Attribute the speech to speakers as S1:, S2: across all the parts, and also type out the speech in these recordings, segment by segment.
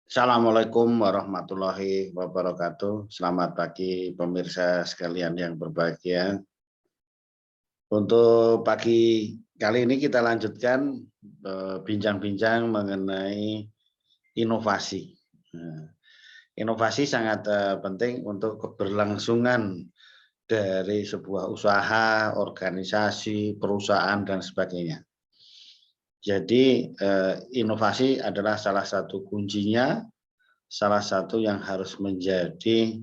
S1: Assalamualaikum warahmatullahi wabarakatuh. Selamat pagi pemirsa sekalian yang berbahagia. Untuk pagi kali ini kita lanjutkan bincang-bincang mengenai inovasi. Inovasi sangat penting untuk keberlangsungan dari sebuah usaha, organisasi, perusahaan, dan sebagainya. Jadi inovasi adalah salah satu kuncinya, salah satu yang harus menjadi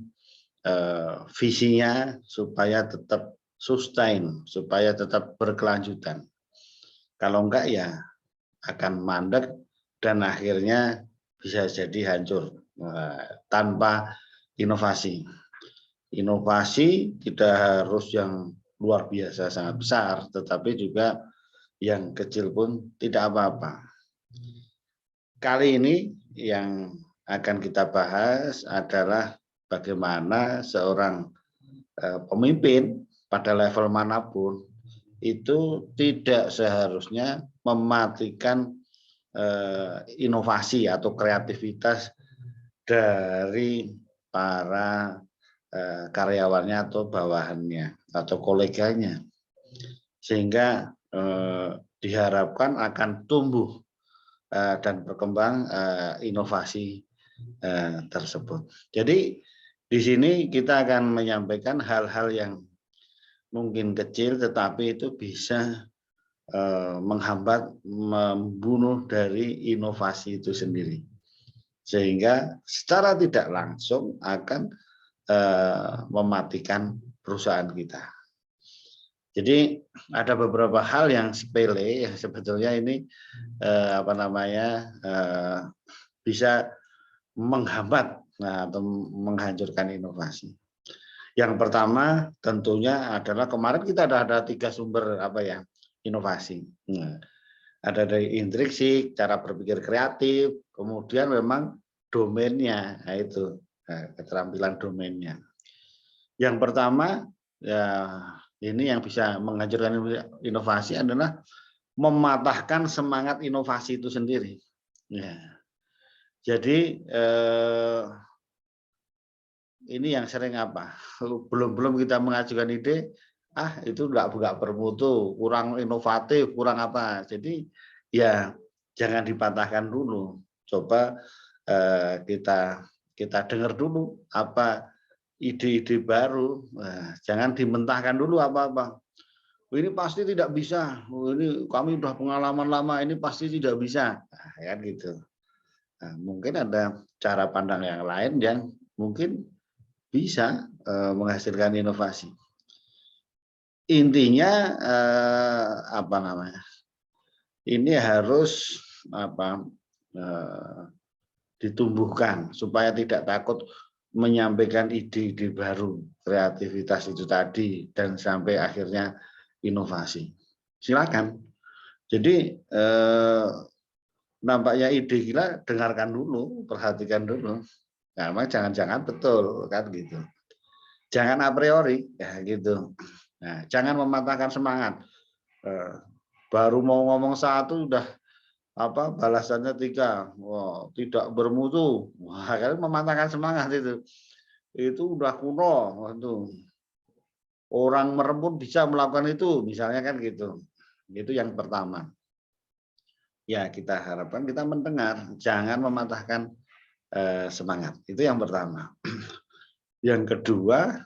S1: visinya supaya tetap sustain, supaya tetap berkelanjutan. Kalau enggak ya akan mandek dan akhirnya bisa jadi hancur tanpa inovasi. Inovasi tidak harus yang luar biasa sangat besar, tetapi juga yang kecil pun tidak apa-apa. Kali ini yang akan kita bahas adalah bagaimana seorang pemimpin pada level manapun itu tidak seharusnya mematikan inovasi atau kreativitas dari para karyawannya atau bawahannya atau koleganya, sehingga diharapkan akan tumbuh dan berkembang inovasi tersebut. Jadi di sini kita akan menyampaikan hal-hal yang mungkin kecil tetapi itu bisa menghambat, membunuh dari inovasi itu sendiri. Sehingga secara tidak langsung akan mematikan perusahaan kita. Jadi ada beberapa hal yang sepele yang sebetulnya ini bisa menghambat atau menghancurkan inovasi. Yang pertama tentunya adalah kemarin kita ada 3 sumber inovasi. Ada dari intrinsik, cara berpikir kreatif, kemudian memang domainnya, itu keterampilan domainnya. Yang pertama ya ini yang bisa menghancurkan inovasi adalah mematahkan semangat inovasi itu sendiri. Ya. Jadi ini yang sering belum kita mengajukan ide, itu nggak bermutu, kurang inovatif, kurang apa. Jadi ya jangan dipatahkan dulu. Coba kita dengar dulu apa ide-ide baru. Jangan dimentahkan dulu apa-apa. Ini pasti tidak bisa. Ini kami udah pengalaman lama, ini pasti tidak bisa. Kan gitu. Nah, mungkin ada cara pandang yang lain yang mungkin bisa menghasilkan inovasi. Intinya ini harus ditumbuhkan supaya tidak takut menyampaikan ide-ide baru, kreativitas itu tadi, dan sampai akhirnya inovasi. Silakan. Jadi nampaknya ide gila, dengarkan dulu, perhatikan dulu. Nah, jangan-jangan betul kan gitu. Jangan a priori ya gitu. Nah, jangan mematahkan semangat. Baru mau ngomong satu udah balasannya 3. Wah, tidak bermutu. Wah, kan mematahkan semangat itu. Itu udah kuno itu. Orang merem pun bisa melakukan itu, misalnya kan gitu. Itu yang pertama. Ya, kita harapkan kita mendengar, jangan mematahkan semangat. Itu yang pertama. Yang kedua,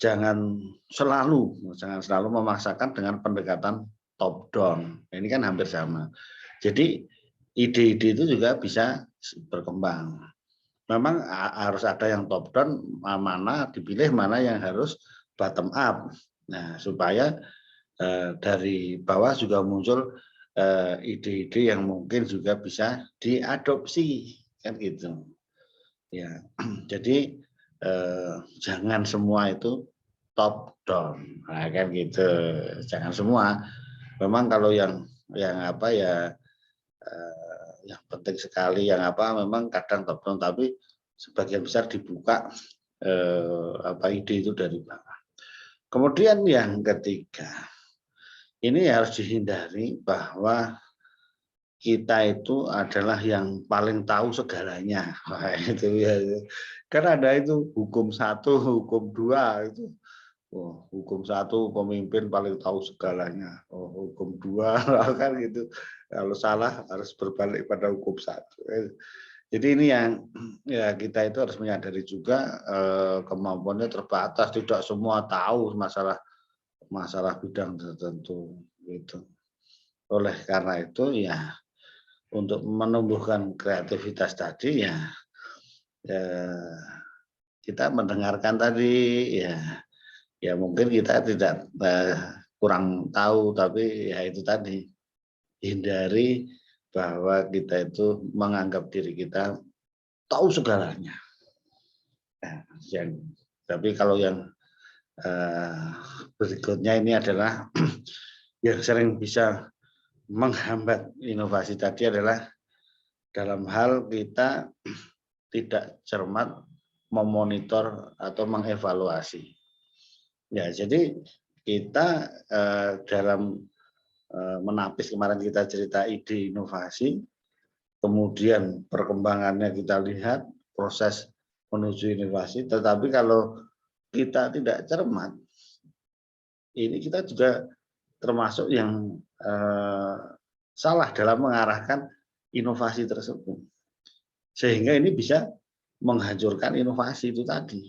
S1: jangan selalu memaksakan dengan pendekatan top down. Ini kan hampir sama. Jadi ide-ide itu juga bisa berkembang. Memang harus ada yang top down, mana dipilih, mana yang harus bottom up. Nah, supaya dari bawah juga muncul ide-ide yang mungkin juga bisa diadopsi, kan gitu. Ya, jadi jangan semua itu top down, nah, kan gitu. Jangan semua. Memang kalau yang yang penting sekali memang kadang top down, tapi sebagian besar dibuka ide itu dari bawah. Kemudian yang ketiga, ini harus dihindari bahwa kita itu adalah yang paling tahu segalanya. Wah, itu ya. Kan ada itu hukum satu, hukum dua itu. Oh, hukum satu pemimpin paling tahu segalanya. Oh, hukum dua kan gitu. Kalau salah harus berbalik pada hukum satu. Jadi ini yang ya kita itu harus menyadari juga kemampuannya terbatas. Tidak semua tahu masalah masalah bidang tertentu gitu. Oleh karena itu ya untuk menumbuhkan kreativitas tadi ya, ya kita mendengarkan tadi ya mungkin kita tidak kurang tahu tapi ya itu tadi hindari bahwa kita itu menganggap diri kita tahu segalanya. Nah, tapi kalau yang berikutnya ini adalah yang sering bisa menghambat inovasi tadi adalah dalam hal kita tidak cermat memonitor atau mengevaluasi. Ya, jadi kita dalam menapis kemarin kita cerita ide inovasi, kemudian perkembangannya kita lihat proses menuju inovasi, tetapi kalau kita tidak cermat, ini kita juga termasuk yang salah dalam mengarahkan inovasi tersebut. Sehingga ini bisa menghancurkan inovasi itu tadi.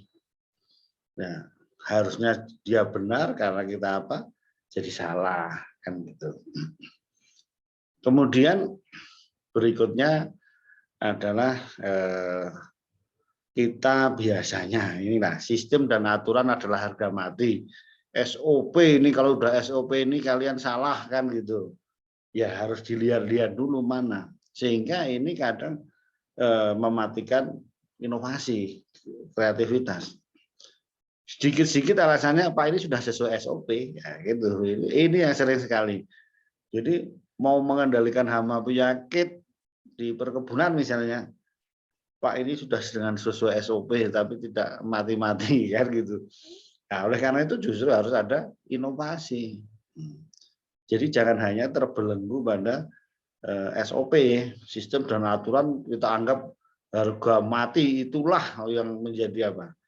S1: Nah, harusnya dia benar karena kita apa? Jadi salah kan gitu. Kemudian berikutnya adalah kita biasanya inilah sistem dan aturan adalah harga mati. SOP ini kalau udah SOP ini kalian salah kan gitu. Ya harus dilihat-lihat dulu mana. Sehingga ini kadang mematikan inovasi, kreativitas. Sedikit-sedikit alasannya Pak ini sudah sesuai SOP, ya gitu. Ini yang sering sekali. Jadi mau mengendalikan hama penyakit di perkebunan misalnya, Pak ini sudah dengan sesuai SOP tapi tidak mati-mati kan gitu. Nah, oleh karena itu justru harus ada inovasi. Jadi jangan hanya terbelenggu pada SOP, sistem dan aturan kita anggap harga mati itulah yang menjadi apa.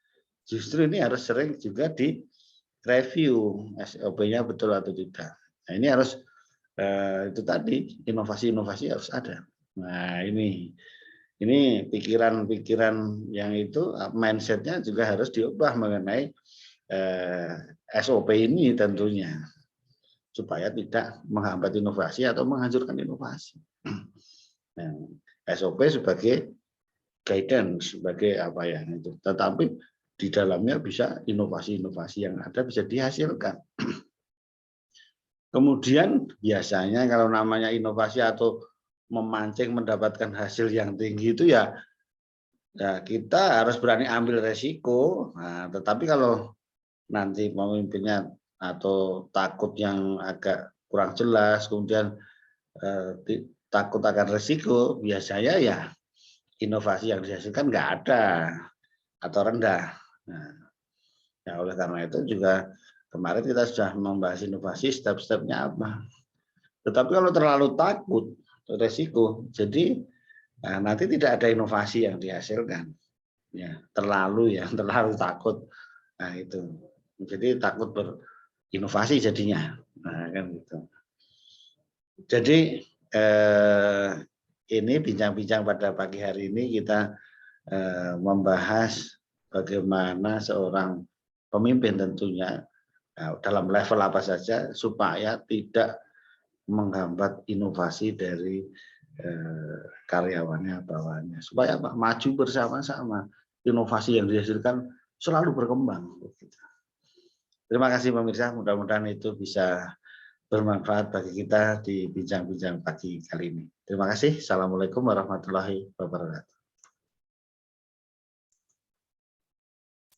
S1: Justru ini harus sering juga di-review SOP-nya betul atau tidak. Nah, ini harus itu tadi inovasi-inovasi harus ada. Nah, ini pikiran-pikiran yang itu mindset-nya juga harus diubah mengenai SOP ini tentunya supaya tidak menghambat inovasi atau menghancurkan inovasi. Nah, SOP sebagai guidance, sebagai apa ya itu. Tetapi di dalamnya bisa inovasi-inovasi yang ada bisa dihasilkan. Kemudian biasanya kalau namanya inovasi atau memancing mendapatkan hasil yang tinggi itu ya kita harus berani ambil resiko. Nah, tetapi kalau nanti pemimpinnya atau takut yang agak kurang jelas, kemudian takut akan resiko, biasanya ya inovasi yang dihasilkan nggak ada atau rendah. Nah, ya oleh karena itu juga kemarin kita sudah membahas inovasi step-stepnya apa. Tetapi kalau terlalu takut resiko, jadi nanti tidak ada inovasi yang dihasilkan. Ya, terlalu takut. Nah, itu. Jadi takut berinovasi jadinya. Nah, kan gitu. Jadi ini bincang-bincang pada pagi hari ini kita membahas bagaimana seorang pemimpin tentunya dalam level apa saja supaya tidak menghambat inovasi dari karyawannya bawahannya supaya apa? Maju bersama-sama, inovasi yang dihasilkan selalu berkembang. Terima kasih pemirsa, mudah-mudahan itu bisa bermanfaat bagi kita di bincang-bincang pagi kali ini. Terima kasih. Assalamualaikum warahmatullahi wabarakatuh.